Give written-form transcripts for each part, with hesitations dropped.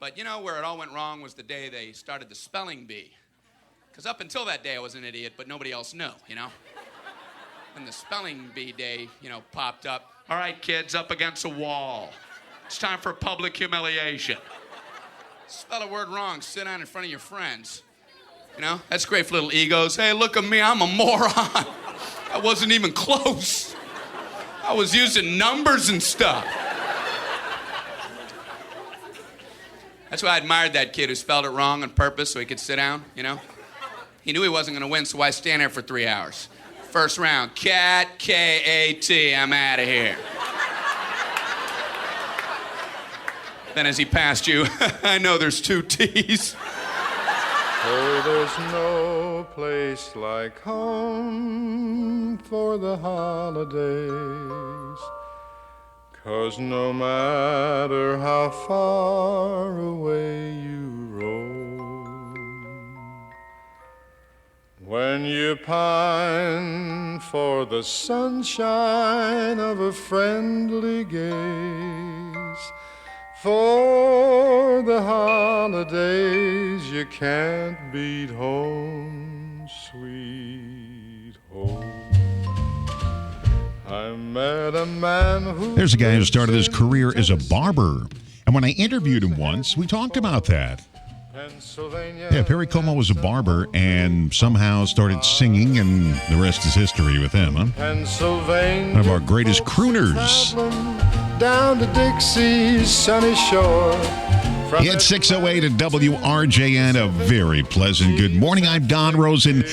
But you know where it all went wrong was the day they started the spelling bee. Because up until that day, I was an idiot, but nobody else knew, you know? When the spelling bee day, popped up, all right, kids, up against a wall. It's time for public humiliation. Spell a word wrong, sit down in front of your friends. That's great for little egos. Hey, look at me, I'm a moron. I wasn't even close. I was using numbers and stuff. That's why I admired that kid who spelled it wrong on purpose so he could sit down, He knew he wasn't going to win, so why stand there for 3 hours? First round, cat, K-A-T, I'm out of here. Then as he passed you, I know there's 2 T's. Oh, there's no place like home for the holidays, 'cause no matter how far away you roam, when you pine for the sunshine of a friendly gaze, for the holidays you can't beat home, sweet home. I met a man who... There's a guy who started his career as a barber. And when I interviewed him once, we talked about that. Yeah, Perry Como was a barber and somehow started singing, and the rest is history with him, huh? One of our greatest crooners. Down to Dixie's sunny shore. It's 6:08 at WRJN. A very pleasant good morning. I'm Don Rosen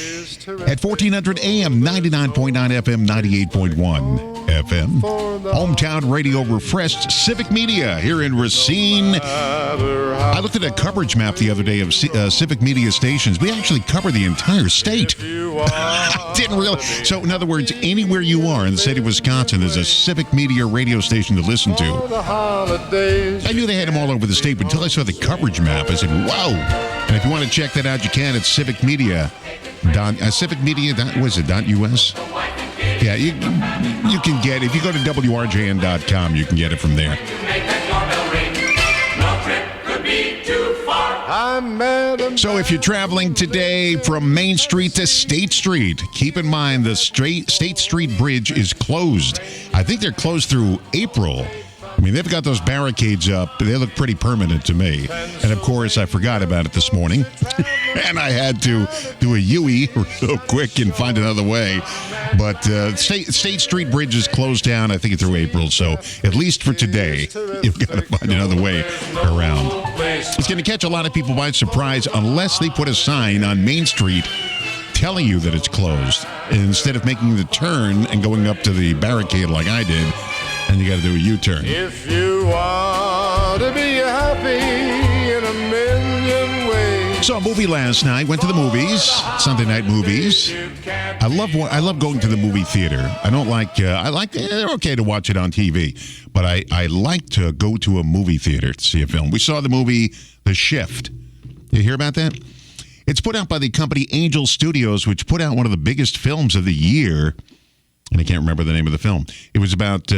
at 1400 AM, 99.9 FM, 98.1 FM. Hometown radio refreshed Civic Media here in Racine. I looked at a coverage map the other day of Civic Media stations. We actually cover the entire state. I didn't realize. So, in other words, anywhere you are in the state of Wisconsin, there's a Civic Media radio station to listen to. I knew they had them all over the state, but until I saw the coverage map, I said, wow. And if you want to check that out, you can. It's Civic Media. Civic Media, .us? Yeah, you can get it. If you go to WRJN.com, you can get it from there. So if you're traveling today from Main Street to State Street, keep in mind the State Street Bridge is closed. I think they're closed through April. I mean, they've got those barricades up. They look pretty permanent to me. And, of course, I forgot about it this morning. And I had to do a U-E real quick and find another way. But State Street Bridge is closed down, I think, through April. So at least for today, you've got to find another way around. It's going to catch a lot of people by surprise unless they put a sign on Main Street telling you that it's closed. And instead of making the turn and going up to the barricade like I did, and you got to do a U-turn. If you want to be happy in a million ways. Saw a movie last night. Went to the movies. Sunday night movies. I love going to the movie theater. I don't like. They're okay to watch it on TV, but I like to go to a movie theater to see a film. We saw the movie The Shift. You hear about that? It's put out by the company Angel Studios, which put out one of the biggest films of the year. And I can't remember the name of the film. It was about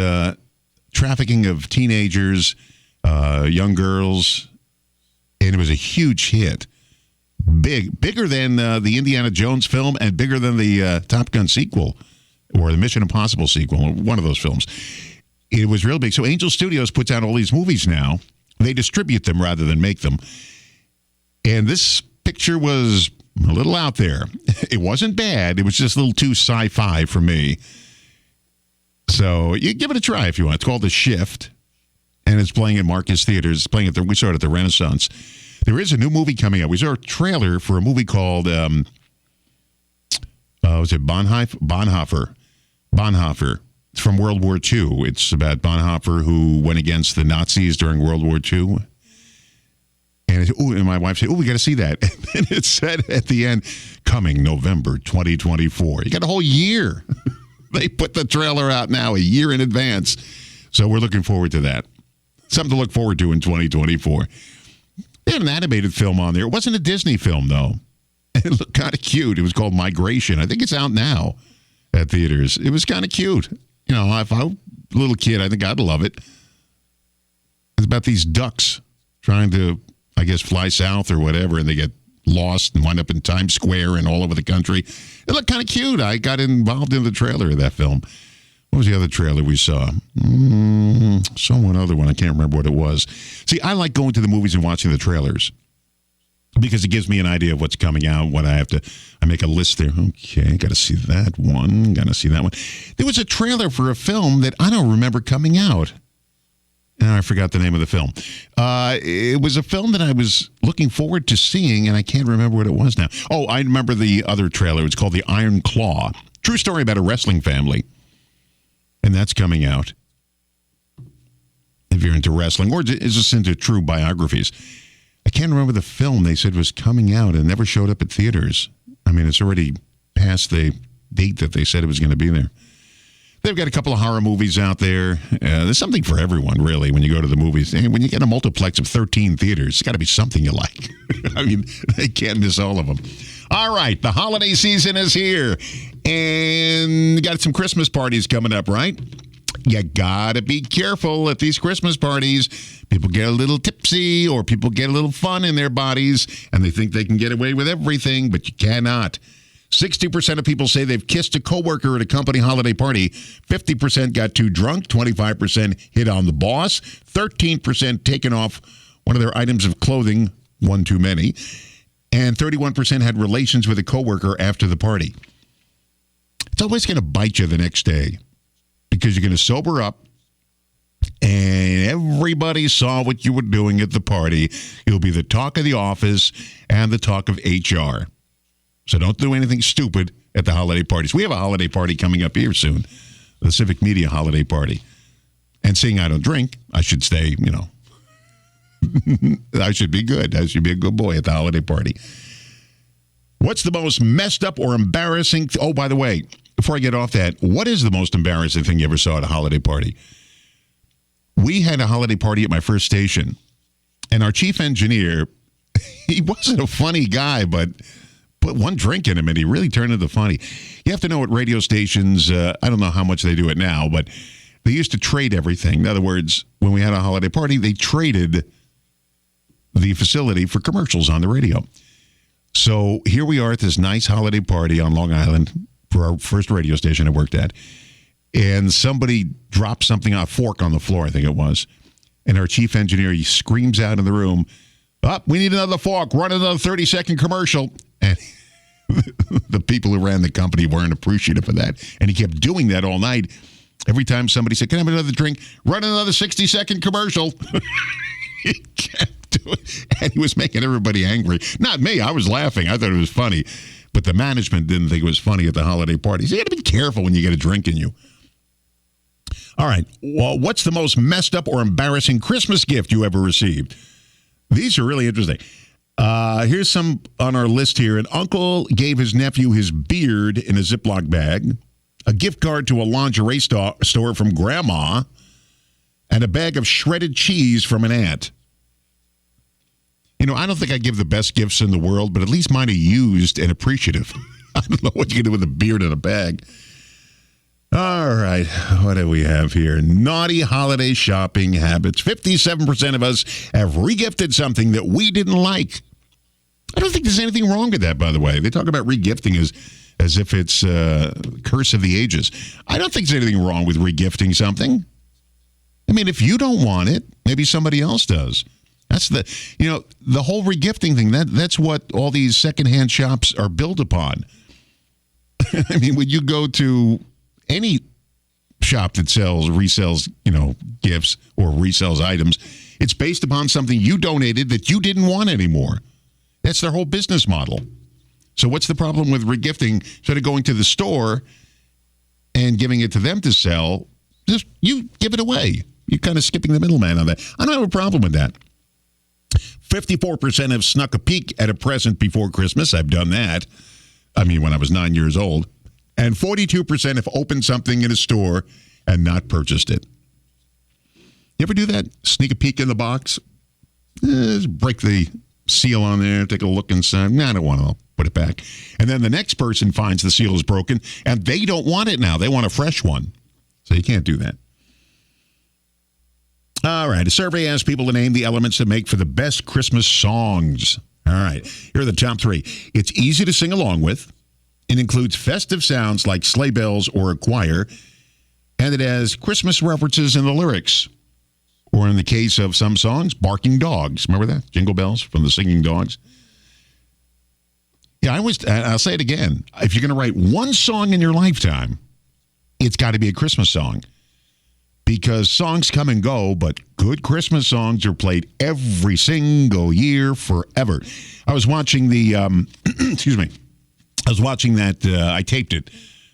trafficking of teenagers, young girls, and it was a huge hit. Bigger than the Indiana Jones film and bigger than the Top Gun sequel or the Mission Impossible sequel, one of those films. It was real big. So Angel Studios puts out all these movies now. They distribute them rather than make them. And this picture was a little out there. It wasn't bad. It was just a little too sci-fi for me. So you give it a try if you want. It's called The Shift, and it's playing at Marcus Theaters. It's playing we saw it at the Renaissance. There is a new movie coming out. We saw a trailer for a movie called, was it Bonhoeffer? Bonhoeffer. It's from World War II. It's about Bonhoeffer who went against the Nazis during World War II. And my wife said, we got to see that. And it said at the end, coming November 2024. You got a whole year. They put the trailer out now a year in advance. So we're looking forward to that. Something to look forward to in 2024. They had an animated film on there. It wasn't a Disney film, though. It looked kind of cute. It was called Migration. I think it's out now at theaters. It was kind of cute. You know, if I was a little kid, I think I'd love it. It's about these ducks trying to I guess, fly south or whatever, and they get lost and wind up in Times Square and all over the country. It looked kind of cute. I got involved in the trailer of that film. What was the other trailer we saw? One other one. I can't remember what it was. See, I like going to the movies and watching the trailers because it gives me an idea of what's coming out, what I make a list there. Okay, got to see that one. Got to see that one. There was a trailer for a film that I don't remember coming out. And I forgot the name of the film. It was a film that I was looking forward to seeing, and I can't remember what it was now. Oh, I remember the other trailer. It's called The Iron Claw. True story about a wrestling family. And that's coming out. If you're into wrestling, or is this into true biographies? I can't remember the film they said was coming out and never showed up at theaters. I mean, it's already past the date that they said it was going to be there. They've got a couple of horror movies out there. There's something for everyone, really, when you go to the movies. And when you get a multiplex of 13 theaters, it's got to be something you like. I mean, they can't miss all of them. All right, the holiday season is here. And you got some Christmas parties coming up, right? You got to be careful at these Christmas parties. People get a little tipsy or people get a little fun in their bodies, and they think they can get away with everything, but you cannot. 60% of people say they've kissed a coworker at a company holiday party. 50% got too drunk. 25% hit on the boss. 13% taken off one of their items of clothing, one too many. And 31% had relations with a coworker after the party. It's always going to bite you the next day because you're going to sober up and everybody saw what you were doing at the party. You'll be the talk of the office and the talk of HR. So don't do anything stupid at the holiday parties. We have a holiday party coming up here soon, the Civic Media holiday party. And seeing I don't drink, I should stay, I should be good. I should be a good boy at the holiday party. What's the most messed up or embarrassing? Oh, by the way, before I get off that, what is the most embarrassing thing you ever saw at a holiday party? We had a holiday party at my first station, and our chief engineer, he wasn't a funny guy, but put one drink in him and he really turned into funny. You have to know at radio stations, I don't know how much they do it now, but they used to trade everything. In other words, when we had a holiday party, they traded the facility for commercials on the radio. So here we are at this nice holiday party on Long Island for our first radio station I worked at. And somebody dropped something on a fork on the floor, I think it was. And our chief engineer, he screams out in the room, we need another fork, run another 30-second commercial. And the people who ran the company weren't appreciative of that. And he kept doing that all night. Every time somebody said, can I have another drink? Run another 60-second commercial. He kept doing it. And he was making everybody angry. Not me. I was laughing. I thought it was funny. But the management didn't think it was funny at the holiday parties. You got to be careful when you get a drink in you. All right. Well, what's the most messed up or embarrassing Christmas gift you ever received? These are really interesting. Here's some on our list here. An uncle gave his nephew his beard in a Ziploc bag, a gift card to a lingerie store from Grandma, and a bag of shredded cheese from an aunt. I don't think I give the best gifts in the world, but at least mine are used and appreciative. I don't know what you can do with a beard in a bag. All right, what do we have here? Naughty holiday shopping habits. 57% of us have regifted something that we didn't like. I don't think there's anything wrong with that, by the way. They talk about regifting as if it's curse of the ages. I don't think there's anything wrong with regifting something. I mean, if you don't want it, maybe somebody else does. That's the whole regifting thing. That's what all these secondhand shops are built upon. I mean, when you go to any shop that resells, gifts or resells items, it's based upon something you donated that you didn't want anymore. That's their whole business model. So what's the problem with regifting? Instead of going to the store and giving it to them to sell, just you give it away. You're kind of skipping the middleman on that. I don't have a problem with that. 54% have snuck a peek at a present before Christmas. I've done that. I mean, when I was 9 years old. And 42% have opened something in a store and not purchased it. You ever do that? Sneak a peek in the box? Just break the seal on there, take a look inside. I don't want to put it back. And then the next person finds the seal is broken, and they don't want it now. They want a fresh one. So you can't do that. All right. A survey asked people to name the elements that make for the best Christmas songs. All right. Here are the top 3. It's easy to sing along with. It includes festive sounds like sleigh bells or a choir. And it has Christmas references in the lyrics. Or in the case of some songs, barking dogs. Remember that? Jingle bells from the singing dogs. Yeah, I'll say it again. If you're going to write one song in your lifetime, it's got to be a Christmas song. Because songs come and go, but good Christmas songs are played every single year forever. I was watching the, excuse me, I was watching that, I taped it,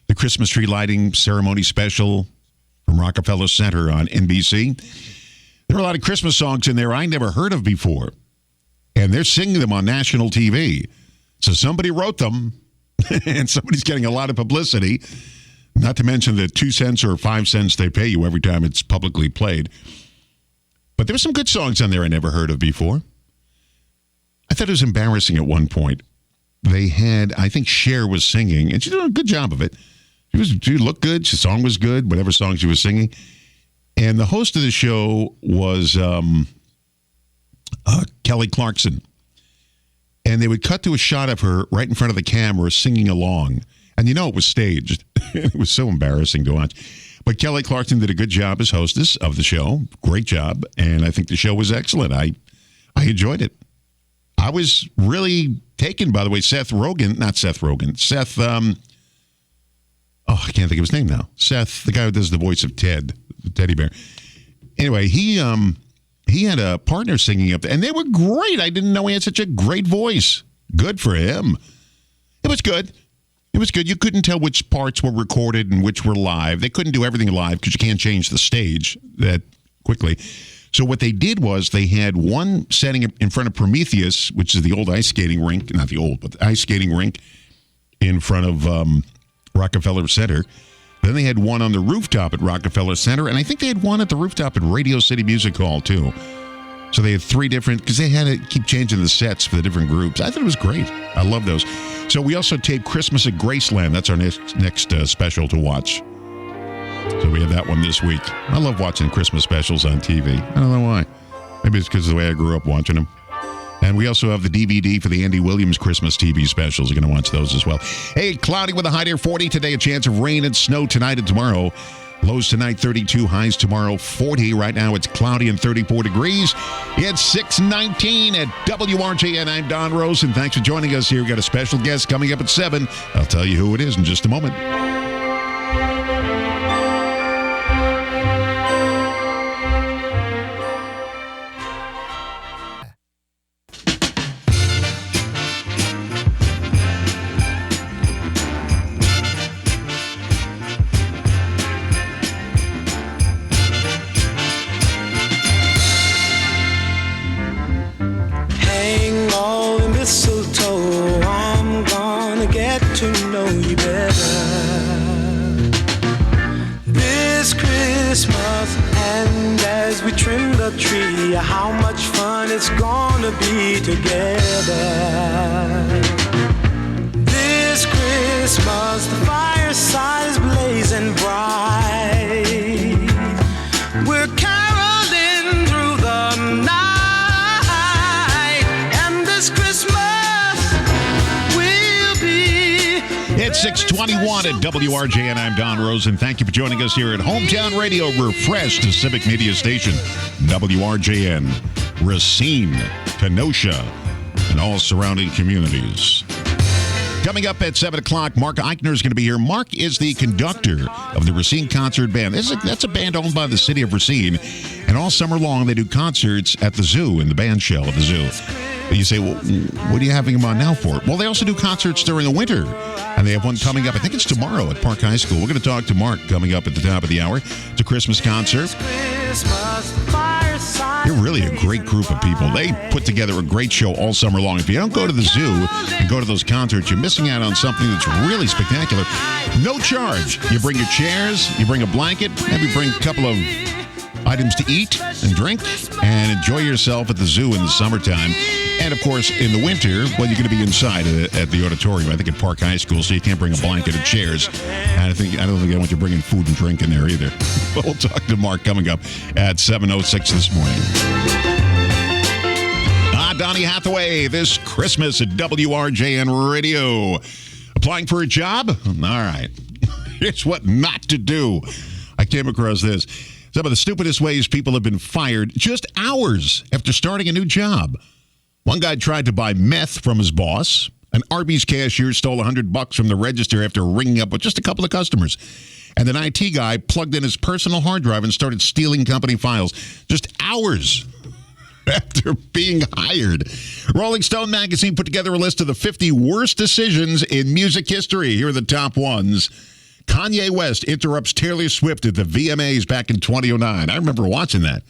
the Christmas tree lighting ceremony special from Rockefeller Center on NBC. There are a lot of Christmas songs in there I never heard of before, and they're singing them on national TV. So somebody wrote them, and somebody's getting a lot of publicity. Not to mention the 2 cents or 5 cents they pay you every time it's publicly played. But there were some good songs on there I never heard of before. I thought it was embarrassing at one point. They had, I think Cher was singing, and she did a good job of it. She looked good. Her song was good, whatever song she was singing. And the host of the show was Kelly Clarkson. And they would cut to a shot of her right in front of the camera singing along. And you know it was staged. It was so embarrassing to watch. But Kelly Clarkson did a good job as hostess of the show. Great job. And I think the show was excellent. I enjoyed it. I was really taken, by the way, Seth, I can't think of his name now. Seth, the guy who does the voice of Ted, the teddy bear. Anyway, he had a partner singing up there, and they were great. I didn't know he had such a great voice. Good for him. It was good. It was good. You couldn't tell which parts were recorded and which were live. They couldn't do everything live because you can't change the stage that quickly. So what they did was they had one setting in front of Prometheus, which is the old ice skating rink, not the old, but the ice skating rink in front of Rockefeller Center. Then they had one on the rooftop at Rockefeller Center, and I think they had one at the rooftop at Radio City Music Hall, too. So they had 3 different, because they had to keep changing the sets for the different groups. I thought it was great. I love those. So we also taped Christmas at Graceland. That's our next special to watch. So we have that one this week. I love watching Christmas specials on TV. I don't know why. Maybe it's because of the way I grew up watching them. And we also have the DVD for the Andy Williams Christmas TV specials. We're going to watch those as well. Hey, cloudy with a high near 40 today. A chance of rain and snow tonight and tomorrow. Lows tonight 32, highs tomorrow 40. Right now it's cloudy and 34 degrees. It's 6:19 at WRJN. I'm Don Rosen. Thanks for joining us here. We've got a special guest coming up at 7. I'll tell you who it is in just a moment. How much fun it's gonna be together. This Christmas, the fireside is blazing bright. We're caroling through the night, and this Christmas will be. It's 6:21 at WRJN. I'm Don Rosen. Thank you for joining us here at Hometown Radio, refreshed Civic Media Station, WRJN, Racine, Kenosha, and all surrounding communities. Coming up at 7 o'clock, Mark Eichner is going to be here. Mark is the conductor of the Racine Concert Band. That's a band owned by the city of Racine, and all summer long they do concerts at the zoo, in the band shell of the zoo. And you say, well, what are you having them on now for? Well, they also do concerts during the winter, and they have one coming up. I think it's tomorrow at Park High School. We're going to talk to Mark coming up at the top of the hour. It's a Christmas concert. You're really a great group of people. They put together a great show all summer long. If you don't go to the zoo and go to those concerts, you're missing out on something that's really spectacular. No charge. You bring your chairs, you bring a blanket, maybe bring a couple of items to eat and drink, and enjoy yourself at the zoo in the summertime. And, of course, in the winter, well, you're going to be inside at the auditorium, I think at Park High School, so you can't bring a blanket or chairs. And I don't think I want you bringing food and drink in there either. But we'll talk to Mark coming up at 7:06 this morning. Donny Hathaway this Christmas at WRJN Radio. Applying for a job? All right. Here's what not to do. I came across this. Some of the stupidest ways people have been fired just hours after starting a new job. One guy tried to buy meth from his boss. An Arby's cashier stole $100 from the register after ringing up with just a couple of customers. And an IT guy plugged in his personal hard drive and started stealing company files just hours after being hired. Rolling Stone magazine put together a list of the 50 worst decisions in music history. Here are the top ones. Kanye West interrupts Taylor Swift at the VMAs back in 2009. I remember watching that.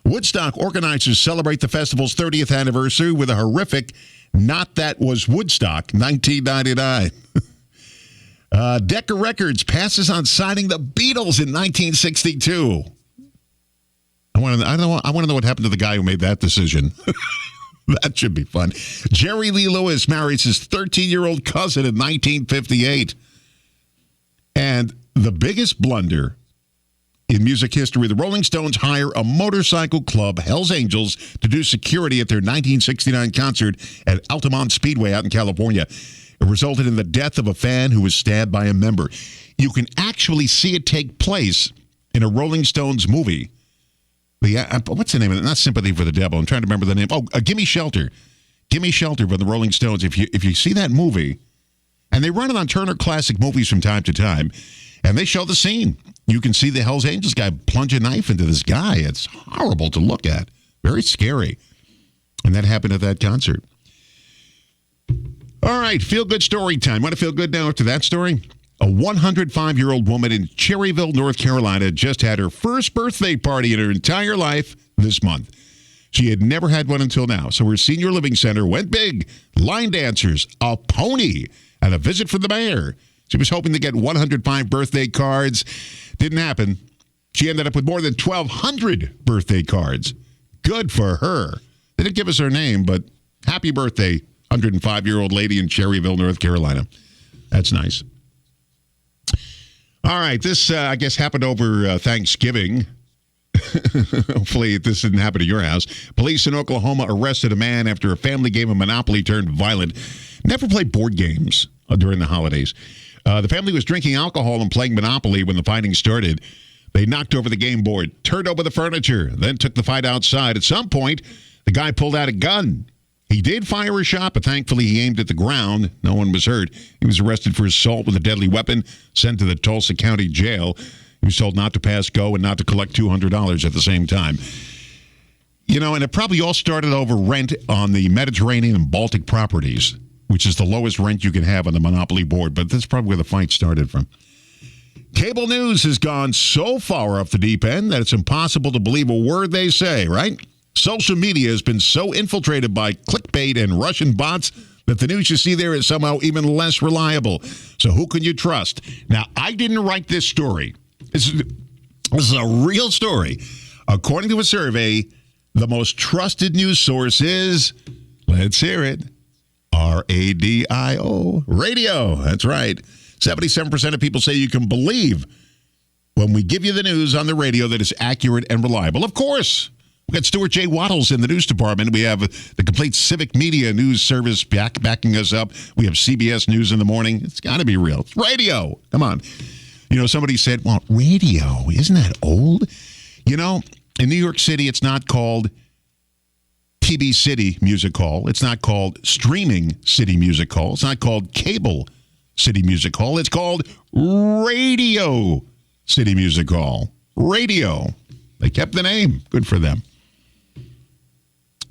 Woodstock organizers celebrate the festival's 30th anniversary with a horrific "Not That Was Woodstock" 1999. Decca Records passes on signing the Beatles in 1962. I want to know what happened to the guy who made that decision. That should be fun. Jerry Lee Lewis marries his 13-year-old cousin in 1958. And the biggest blunder in music history, the Rolling Stones hire a motorcycle club, Hells Angels, to do security at their 1969 concert at Altamont Speedway out in California. It resulted in the death of a fan who was stabbed by a member. You can actually see it take place in a Rolling Stones movie. What's the name of it? Not Sympathy for the Devil. I'm trying to remember the name. Gimme Shelter. Gimme Shelter by the Rolling Stones. If you see that movie, and they run it on Turner Classic Movies from time to time, and they show the scene. You can see the Hells Angels guy plunge a knife into this guy. It's horrible to look at. Very scary. And that happened at that concert. All right, feel-good story time. Want to feel good now after that story? A 105-year-old woman in Cherryville, North Carolina, just had her first birthday party in her entire life this month. She had never had one until now, so her senior living center went big. Line dancers, a pony, and a visit from the mayor. She was hoping to get 105 birthday cards. Didn't happen. She ended up with more than 1,200 birthday cards. Good for her. They didn't give us her name, but happy birthday, 105-year-old lady in Cherryville, North Carolina. That's nice. All right, this, I guess, happened over Thanksgiving. Hopefully this didn't happen to your house. Police in Oklahoma arrested a man after a family game of Monopoly turned violent. Never played board games during the holidays. The family was drinking alcohol and playing Monopoly when the fighting started. They knocked over the game board, turned over the furniture, then took the fight outside. At some point, the guy pulled out a gun. He did fire a shot, but thankfully he aimed at the ground. No one was hurt. He was arrested for assault with a deadly weapon, sent to the Tulsa County Jail. He was told not to pass go and not to collect $200 at the same time. You know, and it probably all started over rent on the Mediterranean and Baltic properties, which is the lowest rent you can have on the Monopoly board. But that's probably where the fight started from. Cable news has gone so far off the deep end that it's impossible to believe a word they say, right? Social media has been so infiltrated by clickbait and Russian bots that the news you see there is somehow even less reliable. So who can you trust? Now, I didn't write this story. This is a real story. According to a survey, the most trusted news source is, let's hear it, radio. Radio. That's right. 77% of people say you can believe when we give you the news on the radio that is accurate and reliable. Of course. We've got Stuart J. Wattles in the news department. We have the complete civic media news service backing us up. We have CBS News in the morning. It's got to be real. It's radio. Come on. You know, somebody said, well, radio, isn't that old? You know, in New York City, it's not called TV City Music Hall. It's not called Streaming City Music Hall. It's not called Cable City Music Hall. It's called Radio City Music Hall. Radio. They kept the name. Good for them.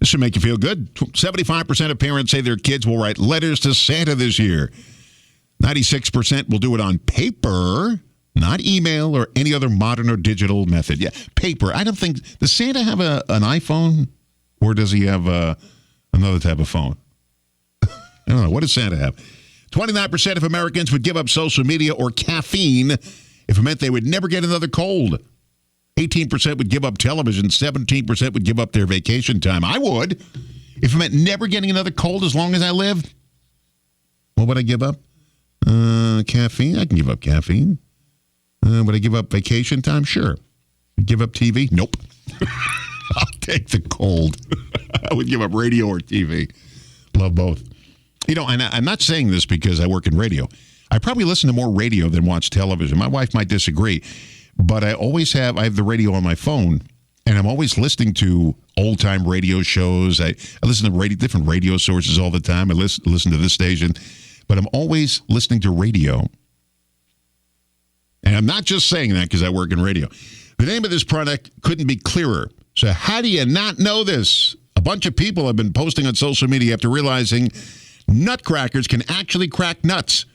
This should make you feel good. 75% of parents say their kids will write letters to Santa this year. 96% will do it on paper, not email or any other modern or digital method. Yeah, paper. I don't think, does Santa have an iPhone, or does he have another type of phone? I don't know. What does Santa have? 29% of Americans would give up social media or caffeine if it meant they would never get another cold. 18% would give up television. 17% would give up their vacation time. I would. If it meant never getting another cold as long as I live, what would I give up? Caffeine? I can give up caffeine. Would I give up vacation time? Sure. Give up TV? Nope. I'll take the cold. I would give up radio or TV. Love both. You know, and I'm not saying this because I work in radio. I probably listen to more radio than watch television. My wife might disagree, but I have the radio on my phone, and I'm always listening to old-time radio shows. I listen to different radio sources all the time. I listen to this station, but I'm always listening to radio. And I'm not just saying that because I work in radio. The name of this product couldn't be clearer. So how do you not know this? A bunch of people have been posting on social media after realizing nutcrackers can actually crack nuts.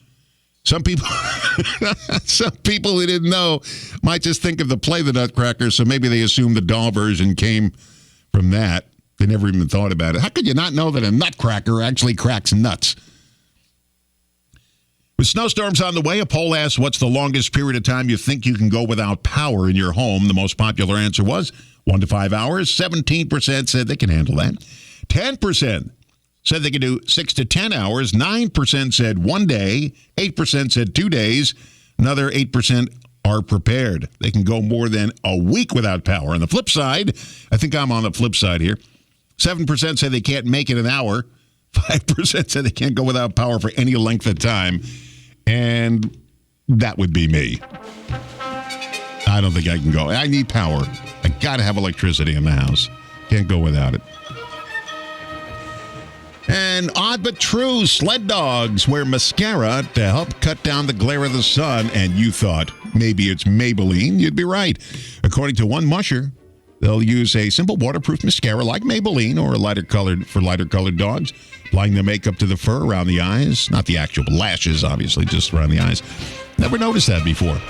Some people who didn't know might just think of the play The Nutcracker, so maybe they assumed the doll version came from that. They never even thought about it. How could you not know that a nutcracker actually cracks nuts? With snowstorms on the way, a poll asked what's the longest period of time you think you can go without power in your home. The most popular answer was 1 to 5 hours. 17% said they can handle that. 10% said they could do 6 to 10 hours. 9% said 1 day. 8% said 2 days. Another 8% are prepared. They can go more than a week without power. On the flip side, I think I'm on the flip side here. 7% say they can't make it an hour. 5% say they can't go without power for any length of time. And that would be me. I don't think I can go. I need power. I got to have electricity in the house. Can't go without it. And odd but true, sled dogs wear mascara to help cut down the glare of the sun. And you thought maybe it's Maybelline. You'd be right. According to one musher, they'll use a simple waterproof mascara like Maybelline or lighter colored dogs, applying the makeup to the fur around the eyes. Not the actual lashes, obviously, just around the eyes. Never noticed that before.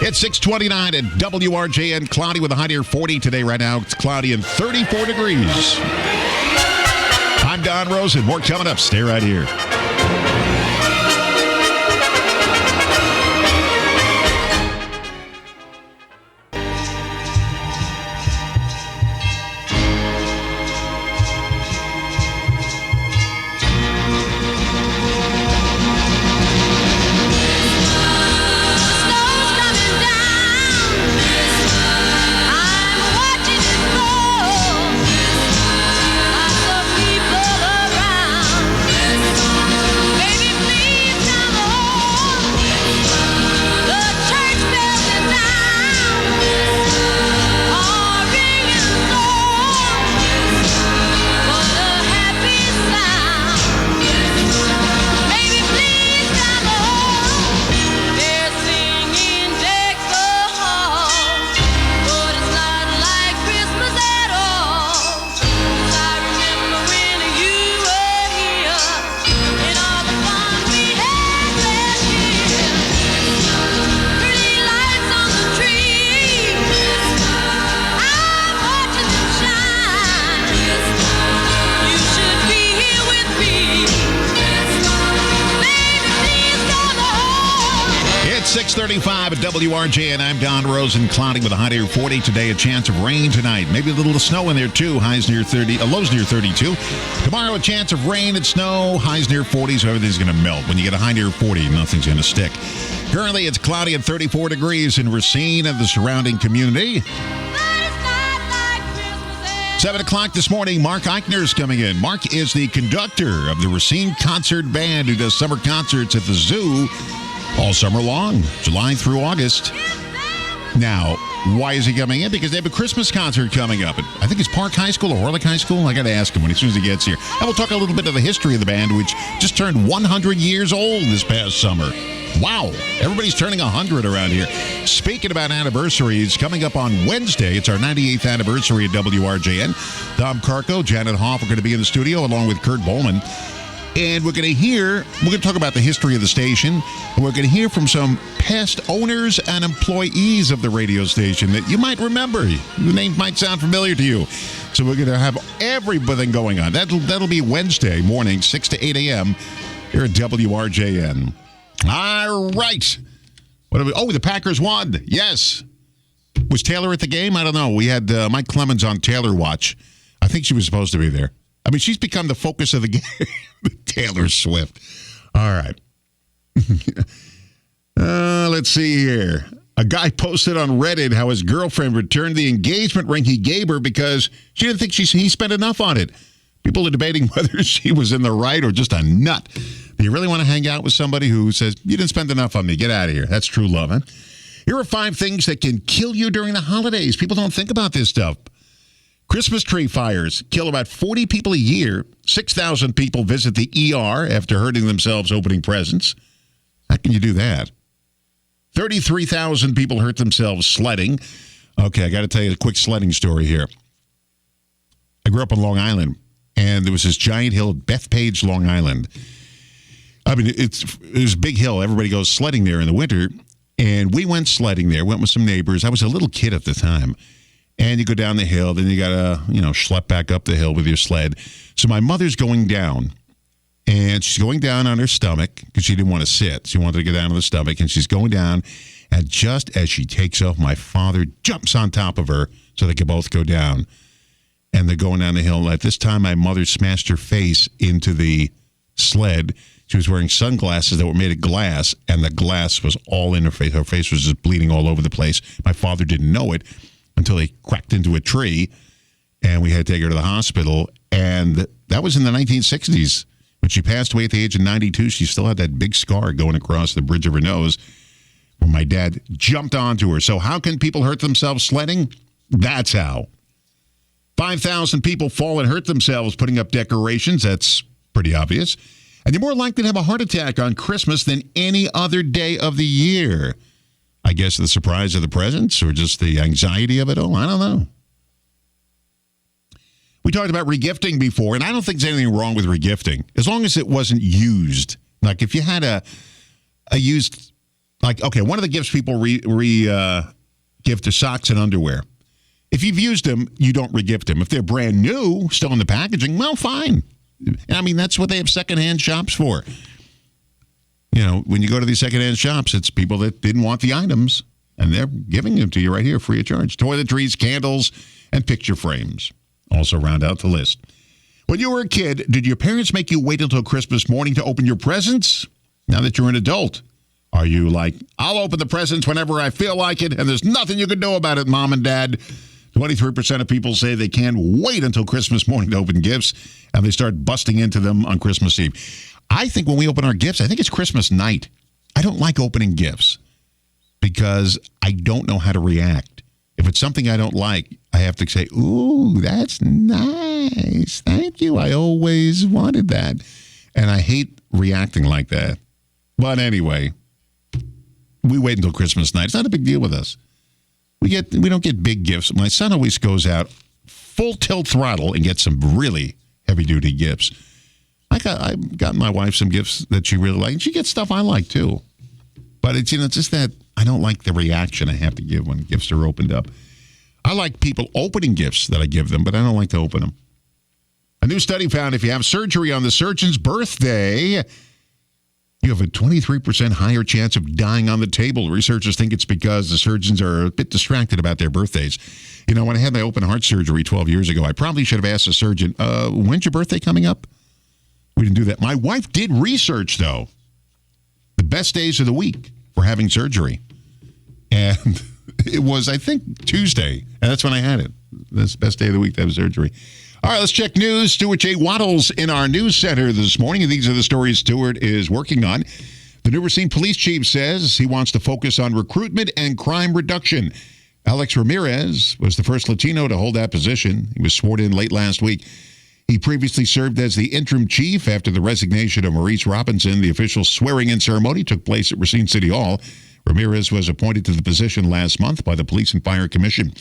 It's 6:29 at WRJN. Cloudy with a high near 40 today. Right now, it's cloudy and 34 degrees. I'm Don Rosen. More coming up. Stay right here. It's 6:35 at WRJ, and I'm Don Rosen. Cloudy with a high near 40 today. A chance of rain tonight. Maybe a little snow in there too. Highs near 30, lows near 32. Tomorrow, a chance of rain and snow. Highs near 40, so everything's going to melt. When you get a high near 40, nothing's going to stick. Currently, it's cloudy at 34 degrees in Racine and the surrounding community. 7 o'clock this morning, Mark Eichner's coming in. Mark is the conductor of the Racine Concert Band who does summer concerts at the zoo all summer long, July through August. Now, why is he coming in? Because they have a Christmas concert coming up. I think it's Park High School or Orlick High School. I got to ask him as soon as he gets here. And we'll talk a little bit of the history of the band, which just turned 100 years old this past summer. Wow. Everybody's turning 100 around here. Speaking about anniversaries, coming up on Wednesday, it's our 98th anniversary at WRJN. Tom Carco, Janet Hoff are going to be in the studio along with Kurt Bowman. And we're going to talk about the history of the station. And we're going to hear from some past owners and employees of the radio station that you might remember. The name might sound familiar to you. So we're going to have everything going on. That'll be Wednesday morning, 6 to 8 a.m. here at WRJN. All right. The Packers won. Yes. Was Taylor at the game? I don't know. We had Mike Clemens on Taylor Watch. I think she was supposed to be there. I mean, she's become the focus of the game. Taylor Swift. All right. Let's see here. A guy posted on Reddit how his girlfriend returned the engagement ring he gave her because she didn't think he spent enough on it. People are debating whether she was in the right or just a nut. Do you really want to hang out with somebody who says, you didn't spend enough on me? Get out of here. That's true love, huh? Here are 5 things that can kill you during the holidays. People don't think about this stuff. Christmas tree fires kill about 40 people a year. 6,000 people visit the ER after hurting themselves opening presents. How can you do that? 33,000 people hurt themselves sledding. Okay, I got to tell you a quick sledding story here. I grew up on Long Island, and there was this giant hill, Bethpage, Long Island. I mean, it's a big hill. Everybody goes sledding there in the winter, and we went sledding there, went with some neighbors. I was a little kid at the time. And you go down the hill, then you got to, schlep back up the hill with your sled. So my mother's going down, and she's going down on her stomach because she didn't want to sit. She wanted to get down on the stomach, and she's going down. And just as she takes off, my father jumps on top of her so they can both go down. And they're going down the hill. At this time, my mother smashed her face into the sled. She was wearing sunglasses that were made of glass, and the glass was all in her face. Her face was just bleeding all over the place. My father didn't know it until they cracked into a tree, and we had to take her to the hospital. And that was in the 1960s. When she passed away at the age of 92, she still had that big scar going across the bridge of her nose when my dad jumped onto her. So how can people hurt themselves sledding? That's how. 5,000 people fall and hurt themselves putting up decorations. That's pretty obvious. And you're more likely to have a heart attack on Christmas than any other day of the year. I guess the surprise of the presents or just the anxiety of it all. I don't know. We talked about regifting before, and I don't think there's anything wrong with regifting as long as it wasn't used. Like if you had a used, like, okay, one of the gifts people gift are socks and underwear. If you've used them, you don't regift them. If they're brand new, still in the packaging, well, fine. I mean, that's what they have secondhand shops for. When you go to these secondhand shops, it's people that didn't want the items, and they're giving them to you right here free of charge. Toiletries, candles, and picture frames also round out the list. When you were a kid, did your parents make you wait until Christmas morning to open your presents? Now that you're an adult, are you like, I'll open the presents whenever I feel like it, and there's nothing you can do about it, Mom and Dad? 23% of people say they can't wait until Christmas morning to open gifts, and they start busting into them on Christmas Eve. I think when we open our gifts, I think it's Christmas night. I don't like opening gifts because I don't know how to react. If it's something I don't like, I have to say, ooh, that's nice. Thank you. I always wanted that. And I hate reacting like that. But anyway, we wait until Christmas night. It's not a big deal with us. We don't get big gifts. My son always goes out full tilt throttle and gets some really heavy-duty gifts. I got my wife some gifts that she really likes. And she gets stuff I like, too. But it's just that I don't like the reaction I have to give when gifts are opened up. I like people opening gifts that I give them, but I don't like to open them. A new study found if you have surgery on the surgeon's birthday, you have a 23% higher chance of dying on the table. Researchers think it's because the surgeons are a bit distracted about their birthdays. When I had my open heart surgery 12 years ago, I probably should have asked the surgeon, when's your birthday coming up? We didn't do that. My wife did research, though, the best days of the week for having surgery. And it was, I think, Tuesday. And that's when I had it. That's the best day of the week to have surgery. All right, let's check news. Stuart J. Waddles in our news center this morning. And these are the stories Stuart is working on. The New Racine police chief says he wants to focus on recruitment and crime reduction. Alex Ramirez was the first Latino to hold that position. He was sworn in late last week. He previously served as the interim chief after the resignation of Maurice Robinson. The official swearing-in ceremony took place at Racine City Hall. Ramirez was appointed to the position last month by the Police and Fire Commission.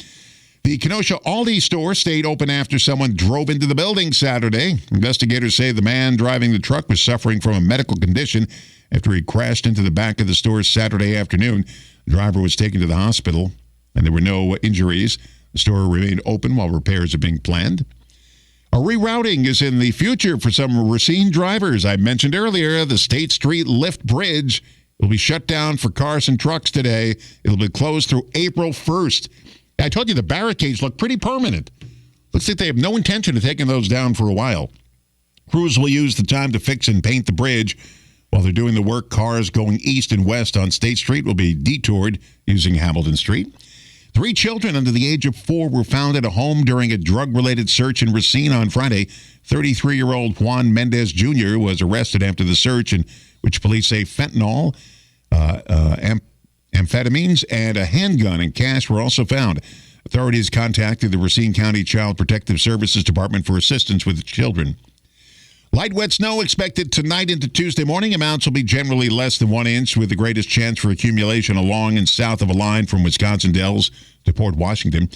The Kenosha Aldi store stayed open after someone drove into the building Saturday. Investigators say the man driving the truck was suffering from a medical condition after he crashed into the back of the store Saturday afternoon. The driver was taken to the hospital, and there were no injuries. The store remained open while repairs are being planned. A rerouting is in the future for some Racine drivers. I mentioned earlier the State Street Lift Bridge will be shut down for cars and trucks today. It'll be closed through April 1st. I told you the barricades look pretty permanent. Looks like they have no intention of taking those down for a while. Crews will use the time to fix and paint the bridge. While they're doing the work, cars going east and west on State Street will be detoured using Hamilton Street. 3 children under the age of 4 were found at a home during a drug-related search in Racine on Friday. 33-year-old Juan Mendez Jr. was arrested after the search, in which police say fentanyl, amphetamines, and a handgun and cash were also found. Authorities contacted the Racine County Child Protective Services Department for assistance with the children. Light wet snow expected tonight into Tuesday morning. Amounts will be generally less than 1 inch, with the greatest chance for accumulation along and south of a line from Wisconsin Dells to Port Washington.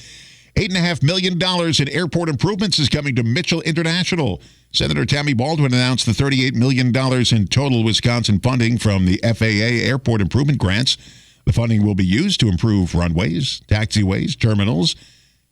$8.5 million in airport improvements is coming to Mitchell International. Senator Tammy Baldwin announced the $38 million in total Wisconsin funding from the FAA airport improvement grants. The funding will be used to improve runways, taxiways, terminals,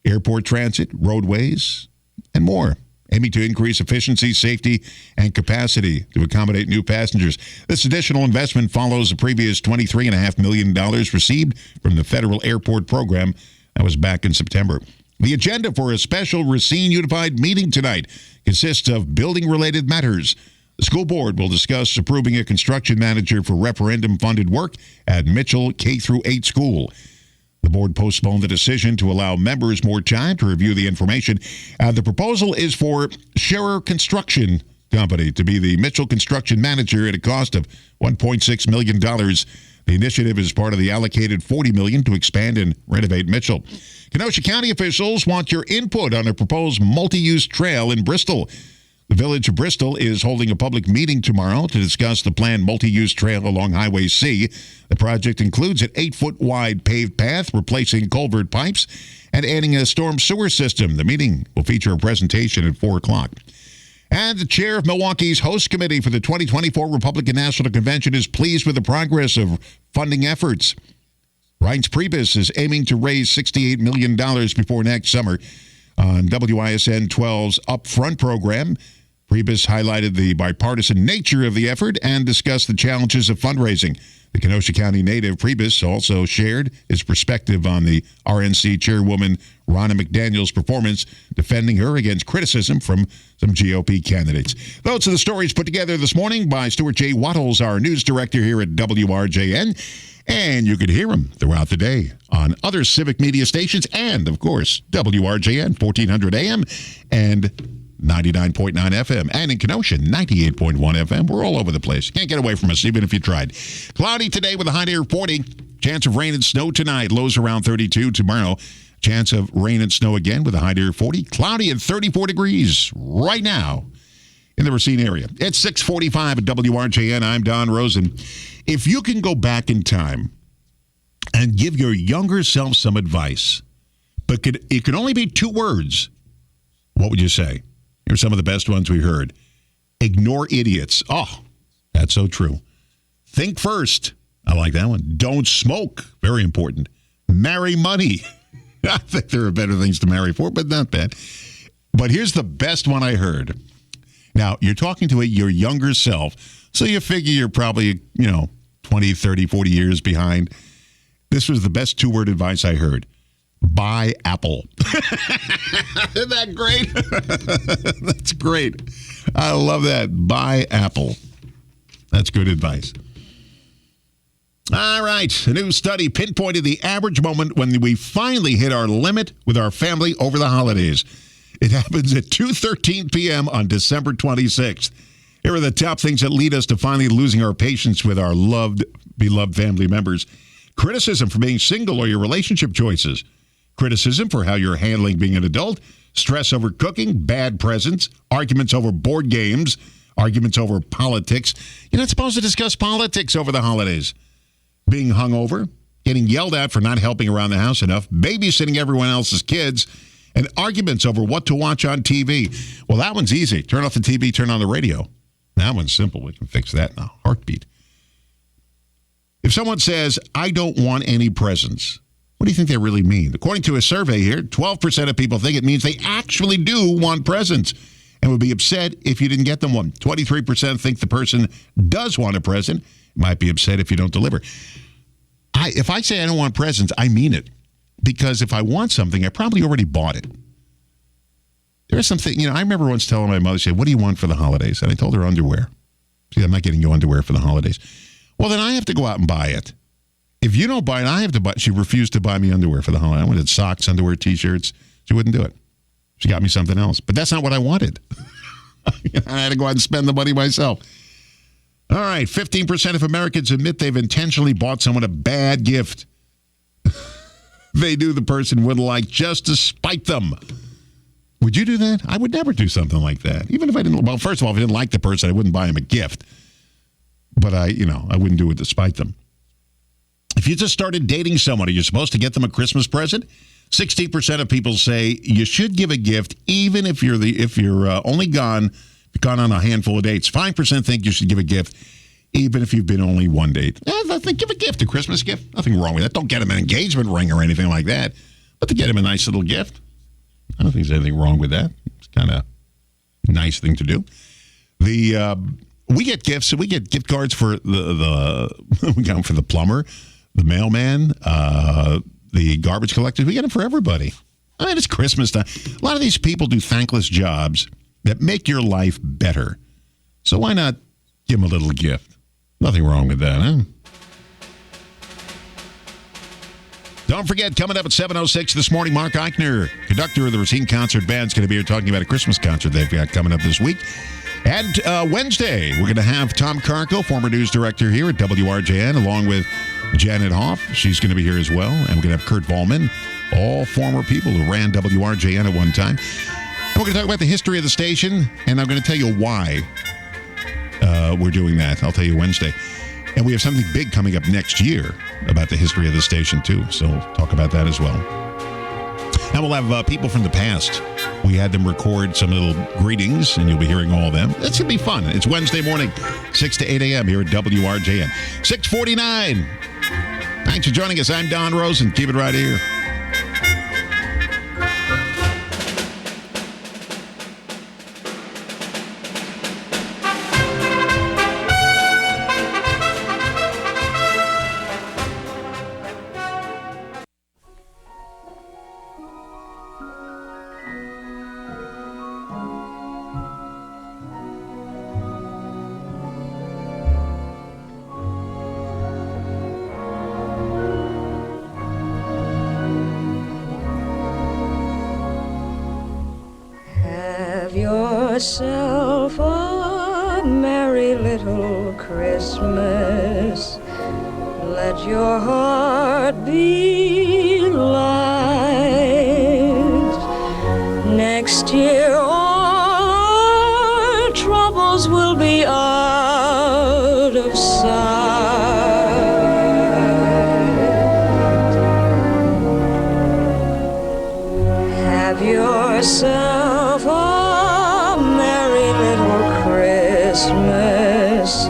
airport transit, roadways, and more, aiming to increase efficiency, safety, and capacity to accommodate new passengers. This additional investment follows the previous $23.5 million received from the federal airport program. That was back in September. The agenda for a special Racine Unified meeting tonight consists of building-related matters. The school board will discuss approving a construction manager for referendum-funded work at Mitchell K-8 school. The board postponed the decision to allow members more time to review the information. The proposal is for Scherer Construction Company to be the Mitchell construction manager at a cost of $1.6 million. The initiative is part of the allocated $40 million to expand and renovate Mitchell. Kenosha County officials want your input on a proposed multi-use trail in Bristol. The Village of Bristol is holding a public meeting tomorrow to discuss the planned multi-use trail along Highway C. The project includes an 8-foot wide paved path, replacing culvert pipes, and adding a storm sewer system. The meeting will feature a presentation at 4 o'clock. And the chair of Milwaukee's host committee for the 2024 Republican National Convention is pleased with the progress of funding efforts. Reince Priebus is aiming to raise $68 million before next summer on WISN 12's Upfront program. Priebus highlighted the bipartisan nature of the effort and discussed the challenges of fundraising. The Kenosha County native Priebus also shared his perspective on the RNC chairwoman Ronna McDaniel's performance, defending her against criticism from some GOP candidates. Those are the stories put together this morning by Stuart J. Wattles, our news director here at WRJN. And you could hear him throughout the day on other civic media stations and, of course, WRJN 1400 AM and 99.9 FM. And in Kenosha, 98.1 FM. We're all over the place. Can't get away from us, even if you tried. Cloudy today with a high near 40. Chance of rain and snow tonight. Lows around 32 tomorrow. Chance of rain and snow again with a high near 40. Cloudy at 34 degrees right now in the Racine area. It's 6:45 at WRJN. I'm Don Rosen. If you can go back in time and give your younger self some advice, but it could only be 2 words, what would you say? Here's some of the best ones we heard. Ignore idiots. Oh, that's so true. Think first. I like that one. Don't smoke. Very important. Marry money. I think there are better things to marry for, but not bad. But here's the best one I heard. Now, you're talking to your younger self, so you figure you're probably, 20, 30, 40 years behind. This was the best 2-word advice I heard. Buy Apple. Isn't that great? That's great. I love that. Buy Apple. That's good advice. All right. A new study pinpointed the average moment when we finally hit our limit with our family over the holidays. It happens at 2:13 p.m. on December 26th. Here are the top things that lead us to finally losing our patience with our beloved family members. Criticism for being single or your relationship choices. Criticism for how you're handling being an adult. Stress over cooking. Bad presents. Arguments over board games. Arguments over politics. You're not supposed to discuss politics over the holidays. Being hungover. Getting yelled at for not helping around the house enough. Babysitting everyone else's kids. And arguments over what to watch on TV. Well, that one's easy. Turn off the TV, turn on the radio. That one's simple. We can fix that in a heartbeat. If someone says, I don't want any presents, what do you think they really mean? According to a survey here, 12% of people think it means they actually do want presents and would be upset if you didn't get them one. 23% think the person does want a present, might be upset if you don't deliver. If I say I don't want presents, I mean it. because if I want something, I probably already bought it. There is something, I remember once telling my mother, she said, what do you want for the holidays? And I told her underwear. See, I'm not getting you underwear for the holidays. Well, then I have to go out and buy it. If you don't buy it, I have to buy it. She refused to buy me underwear for the holiday. I wanted socks, underwear, T-shirts. She wouldn't do it. She got me something else. But that's not what I wanted. I had to go out and spend the money myself. All right, 15% of Americans admit they've intentionally bought someone a bad gift they knew the person wouldn't like just to spite them. Would you do that? I would never do something like that. Even if I didn't, well, first of all, if I didn't like the person, I wouldn't buy him a gift. But I wouldn't do it to spite them. If you just started dating someone, are you supposed to get them a Christmas present? 60% of people say you should give a gift, even if you're only gone on a handful of dates. 5% think you should give a gift, even if you've been only one date. I think give a gift, a Christmas gift. Nothing wrong with that. Don't get him an engagement ring or anything like that. But to get him a nice little gift, I don't think there's anything wrong with that. It's kind of a nice thing to do. We get gifts. We get gift cards for we got them for the plumber, the mailman, the garbage collectors. We get them for everybody. I mean, it's Christmas time. A lot of these people do thankless jobs that make your life better. So why not give them a little gift? Nothing wrong with that, huh? Don't forget, coming up at 7:06 this morning, Mark Eichner, conductor of the Rosen Concert Band, is going to be here talking about a Christmas concert they've got coming up this week. And Wednesday, we're going to have Tom Carco, former news director here at WRJN, along with Janet Hoff. She's going to be here as well. And we're going to have Kurt Volman, all former people who ran WRJN at one time. And we're going to talk about the history of the station, and I'm going to tell you why we're doing that. I'll tell you Wednesday. And we have something big coming up next year about the history of the station, too. So we'll talk about that as well. And we'll have people from the past. We had them record some little greetings, and you'll be hearing all of them. It's going to be fun. It's Wednesday morning, 6 to 8 a.m. here at WRJN. 6:49. Thanks for joining us. I'm Don Rosen. Keep it right here. Yourself a merry little Christmas. Let your heart be light. Next year all our troubles will be out of sight. Have yourself a Christmas,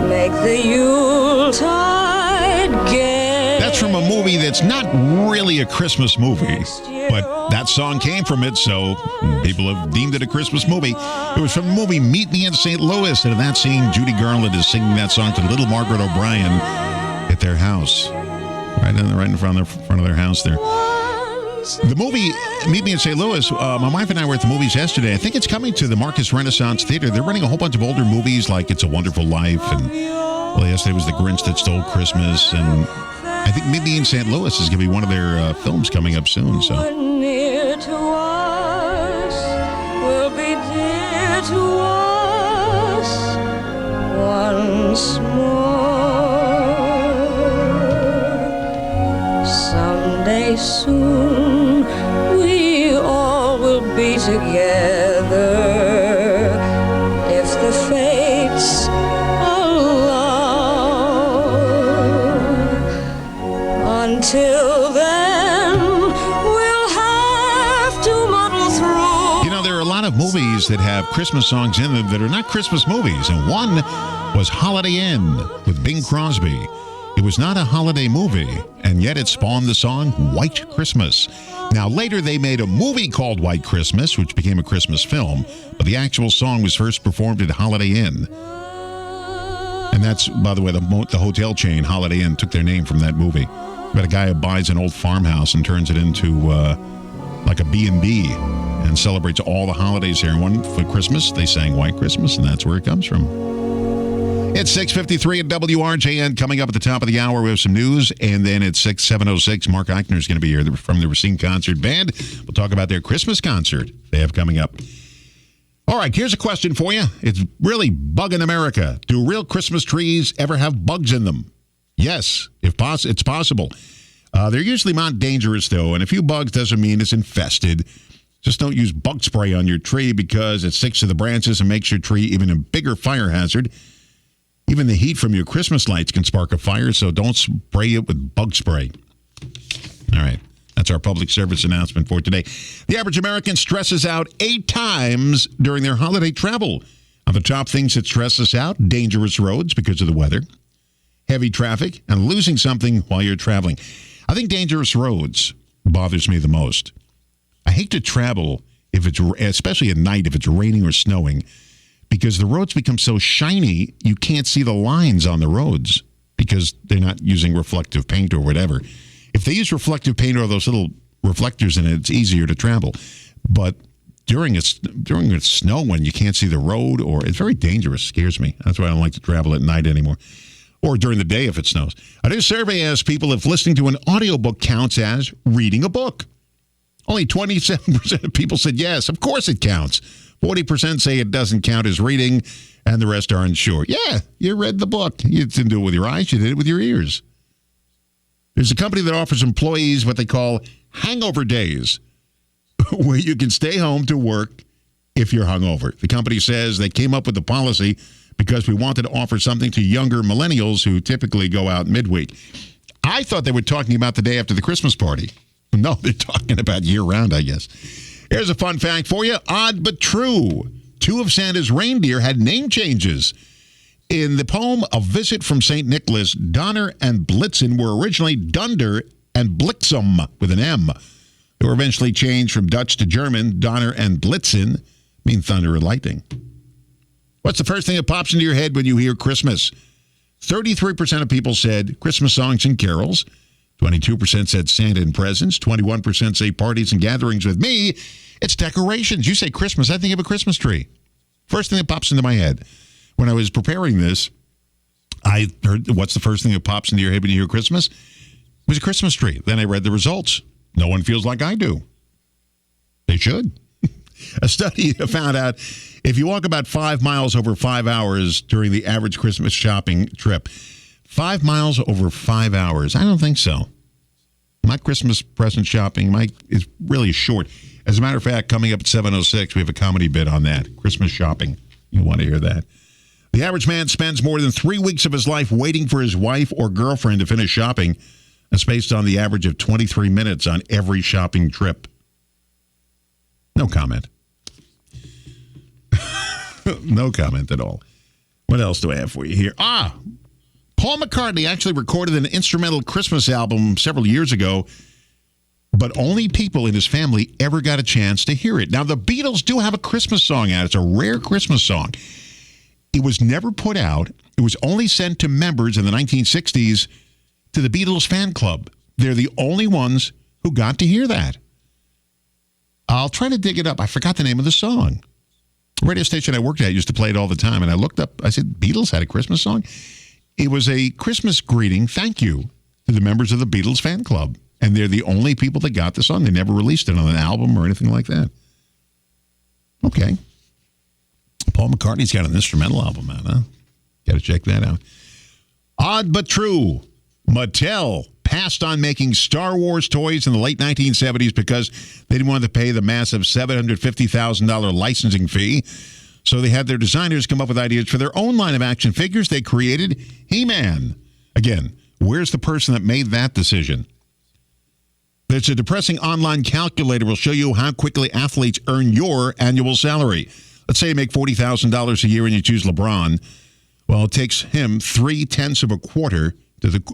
make the Yuletide gay. That's from a movie that's not really a Christmas movie, but that song came from it, so people have deemed it a Christmas movie. It was from the movie Meet Me in St. Louis, and in that scene, Judy Garland is singing that song to little Margaret O'Brien at their house, right in front of their house there. The movie Meet Me in St. Louis, my wife and I were at the movies yesterday. I think it's coming to the Marcus Renaissance Theater. They're running a whole bunch of older movies like It's a Wonderful Life, and well, yesterday was The Grinch That Stole Christmas, and I think Meet Me in St. Louis is going to be one of their films coming up soon. So near to us will be dear to us once more. Someday soon we all will be together if the fates allow. Until then, we'll have to muddle through. You know, there are a lot of movies that have Christmas songs in them that are not Christmas movies, and one was Holiday Inn with Bing Crosby. It was not a holiday movie, and yet it spawned the song White Christmas. Now, later they made a movie called White Christmas, which became a Christmas film, but the actual song was first performed at Holiday Inn. And that's, by the way, the hotel chain, Holiday Inn, took their name from that movie. But a guy who buys an old farmhouse and turns it into like a B&B and celebrates all the holidays there. And one for Christmas, they sang White Christmas, and that's where it comes from. It's 6:53 at WRJN. Coming up at the top of the hour, we have some news. And then at 7:06, Mark Eichner is going to be here from the Rosen Concert Band. We'll talk about their Christmas concert they have coming up. All right, here's a question for you. It's really bugging America. Do real Christmas trees ever have bugs in them? Yes, it's possible. They're usually not dangerous, though, and a few bugs doesn't mean it's infested. Just don't use bug spray on your tree because it sticks to the branches and makes your tree even a bigger fire hazard. Even the heat from your Christmas lights can spark a fire, so don't spray it with bug spray. All right, that's our public service announcement for today. The average American stresses out 8 times during their holiday travel. On the top things that stress us out, dangerous roads because of the weather, heavy traffic, and losing something while you're traveling. I think dangerous roads bothers me the most. I hate to travel, especially at night, if it's raining or snowing, because the roads become so shiny, you can't see the lines on the roads because they're not using reflective paint or whatever. If they use reflective paint or those little reflectors in it, it's easier to travel. But during a snow when you can't see the road, or it's very dangerous, scares me. That's why I don't like to travel at night anymore. Or during the day if it snows. A new survey asks people if listening to an audiobook counts as reading a book. Only 27% of people said yes, of course it counts. 40% say it doesn't count as reading, and the rest are unsure. Yeah, you read the book. You didn't do it with your eyes, you did it with your ears. There's a company that offers employees what they call hangover days, where you can stay home to work if you're hungover. The company says they came up with the policy because we wanted to offer something to younger millennials who typically go out midweek. I thought they were talking about the day after the Christmas party. No, they're talking about year-round, I guess. Here's a fun fact for you. Odd but true. 2 of Santa's reindeer had name changes. In the poem A Visit from St. Nicholas, Donner and Blitzen were originally Dunder and Blitzum with an M. They were eventually changed from Dutch to German. Donner and Blitzen mean thunder and lightning. What's the first thing that pops into your head when you hear Christmas? 33% of people said Christmas songs and carols. 22% said Santa and presents. 21% say parties and gatherings. With me, it's decorations. You say Christmas, I think of a Christmas tree. First thing that pops into my head. When I was preparing this, I heard, what's the first thing that pops into your head when you hear Christmas? It was a Christmas tree. Then I read the results. No one feels like I do. They should. A study found out if you walk about 5 miles over 5 hours during the average Christmas shopping trip, 5 miles over 5 hours, I don't think so. My Christmas present shopping is really short. As a matter of fact, coming up at 7:06, we have a comedy bit on that. Christmas shopping. You want to hear that. The average man spends more than 3 weeks of his life waiting for his wife or girlfriend to finish shopping. That's based on the average of 23 minutes on every shopping trip. No comment. No comment at all. What else do I have for you here? Paul McCartney actually recorded an instrumental Christmas album several years ago, but only people in his family ever got a chance to hear it. Now, the Beatles do have a Christmas song out. It's a rare Christmas song. It was never put out. It was only sent to members in the 1960s to the Beatles fan club. They're the only ones who got to hear that. I'll try to dig it up. I forgot the name of the song. The radio station I worked at used to play it all the time, and I looked up. I said, Beatles had a Christmas song? It was a Christmas greeting, thank you, to the members of the Beatles fan club. And they're the only people that got the song. They never released it on an album or anything like that. Okay. Paul McCartney's got an instrumental album out, huh? Got to check that out. Odd but true. Mattel passed on making Star Wars toys in the late 1970s because they didn't want to pay the massive $750,000 licensing fee. So they had their designers come up with ideas for their own line of action figures. They created He-Man. Again, where's the person that made that decision? There's a depressing online calculator will show you how quickly athletes earn your annual salary. Let's say you make $40,000 a year and you choose LeBron. Well, it takes him 0.3 of a quarter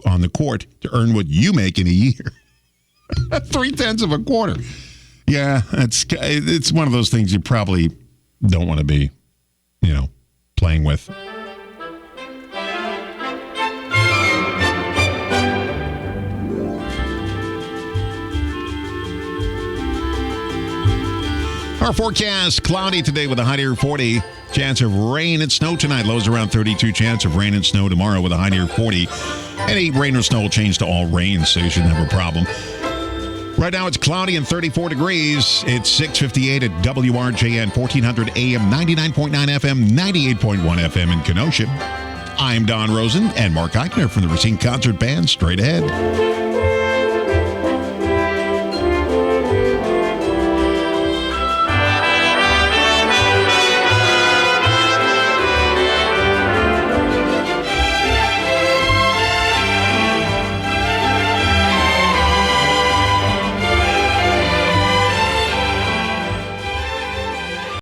on the court to earn what you make in a year. 0.3 of a quarter. Yeah, it's one of those things you probably don't want to be, playing with. Our forecast, cloudy today with a high near 40. Chance of rain and snow tonight. Lows around 32. Chance of rain and snow tomorrow with a high near 40. Any rain or snow will change to all rain, so you shouldn't have a problem. Right now it's cloudy and 34 degrees. It's 6:58 at WRJN 1400 AM, 99.9 FM, 98.1 FM in Kenosha. I'm Don Rosen and Mark Eichner from the Racine Concert Band. Straight ahead.